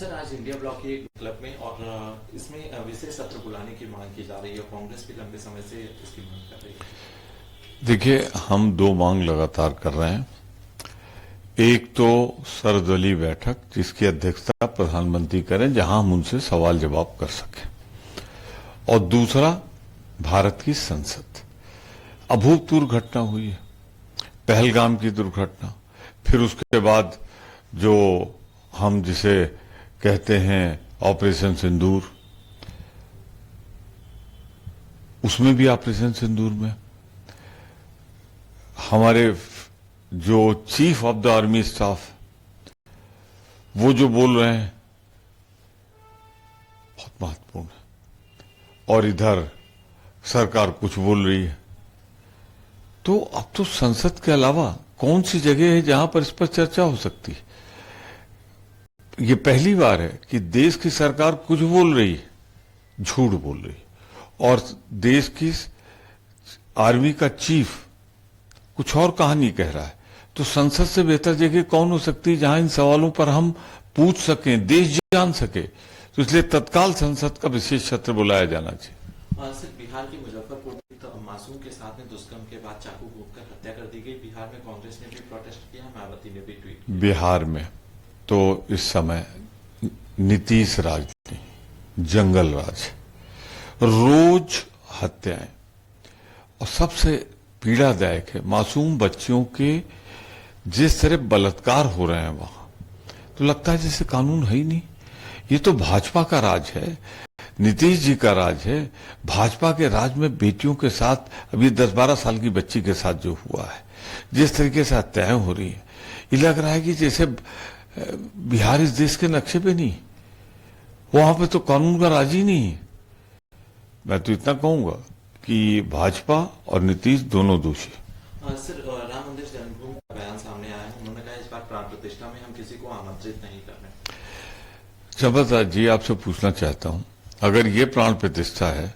Sir, आज India block के club में और इसमें विशेष सत्र बुलाने की मांग की जा रही है। कांग्रेस भी लंबे समय से इसकी मांग कर रही है। देखिए, हम दो मांग लगातार कर रहे हैं। एक तो सर्वदलीय बैठक जिसकी अध्यक्षता प्रधानमंत्री करें, जहां हम उनसे सवाल जवाब कर सकें, और दूसरा भारत की संसद। अभूतपूर्व घटना हुई है, पहलगाम की दुर्घटना, फिर उसके बाद जो हम जिसे कहते हैं ऑपरेशन सिंदूर, उसमें भी ऑपरेशन सिंदूर में हमारे जो chief of the army staff वो जो बोल रहे हैं बहुत महत्वपूर्ण है, और इधर सरकार कुछ बोल रही है। तो अब तो संसद के अलावा कौन सी जगह है जहां पर इस पर चर्चा हो सकती है? ये पहली बार है कि देश की सरकार कुछ बोल रही है, झूठ बोल रही है, और देश की आर्मी का चीफ कुछ और कहानी कह रहा है। तो संसद से बेहतर जगह कौन हो सकती है जहां इन सवालों पर हम पूछ सकें, देश जान सके? तो इसलिए तत्काल संसद का विशेष सत्र बुलाया जाना चाहिए। सर, बिहार के मुजफ्फरपुर में तो मासूम के साथ में दुष्कर्म के बाद चाकू घोंपकर हत्या कर दी गई। बिहार में कांग्रेस ने भी प्रोटेस्ट किया, मायावती ने भी ट्वीट किया। बिहार में तो इस समय नीतीश राज नहीं, जंगल राज, रोज हत्याएं, और सबसे पीड़ादायक है मासूम बच्चियों के जिस तरह बलात्कार हो रहे हैं वहां, तो लगता है जैसे कानून है ही नहीं। ये तो भाजपा का राज है, नीतीश जी का राज है। भाजपा के राज में बेटियों के साथ, अभी 10-12 साल की बच्ची के साथ जो हुआ है, जिस तरीके से हत्याएं हो रही है, ये लग रहा है कि जैसे बिहार इस देश के नक्शे पे नहीं, वहां पे तो कानून का राज ही नहीं है। मैं तो इतना कहूंगा कि भाजपा और नीतीश दोनों दोषी। सर, राम मंदिर जन्मभूमि का बयान सामने आया है। उन्होंने कहा इस बार प्राण प्रतिष्ठा में हम किसी को आमंत्रित नहीं कर रहे। जबरदस्त जी, आपसे पूछना चाहता हूं, अगर ये प्राण प्रतिष्ठा है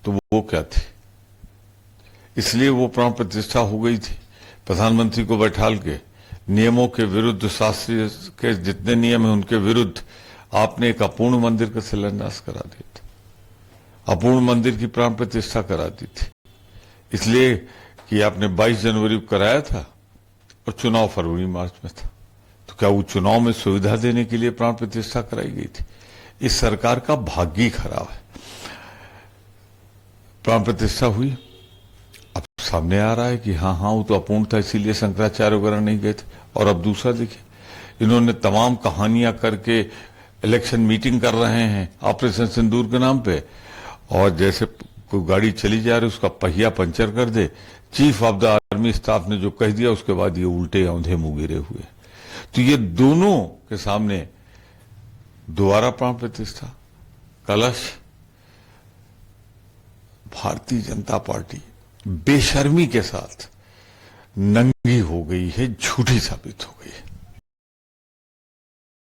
तो वो क्या थी? इसलिए वो प्राण प्रतिष्ठा हो गई थी प्रधानमंत्री को बैठाल के नियमों के विरुद्ध, शास्त्रीय के जितने नियम है उनके विरुद्ध आपने एक अपूर्ण मंदिर का शिलान्यास करा दिया था, अपूर्ण मंदिर की प्राण प्रतिष्ठा करा दी थी, इसलिए कि आपने 22 जनवरी को कराया था और चुनाव फरवरी मार्च में था। तो क्या वो चुनाव में सुविधा देने के लिए प्राण प्रतिष्ठा कराई गई थी? इस सरकार का भाग्य ही खराब है। प्राण प्रतिष्ठा हुई, अब सामने आ रहा है कि हाँ वो तो अपूर्ण था, इसीलिए शंकराचार्य वगैरह नहीं गए थे। और अब दूसरा देखिए, इन्होंने तमाम कहानियां करके इलेक्शन मीटिंग कर रहे हैं ऑपरेशन सिंदूर के नाम पे, और जैसे कोई गाड़ी चली जा रही उसका पहिया पंचर कर दे। Chief of the army staff ने जो कह दिया उसके बाद ये उल्टे औंधे मुंह गिरे हुए। तो ये दोनों के सामने दोबारा प्राण प्रतिष्ठा, कलश। भारतीय जनता पार्टी बेशर्मी के साथ नंगी हो गई है, झूठी साबित हो गई है।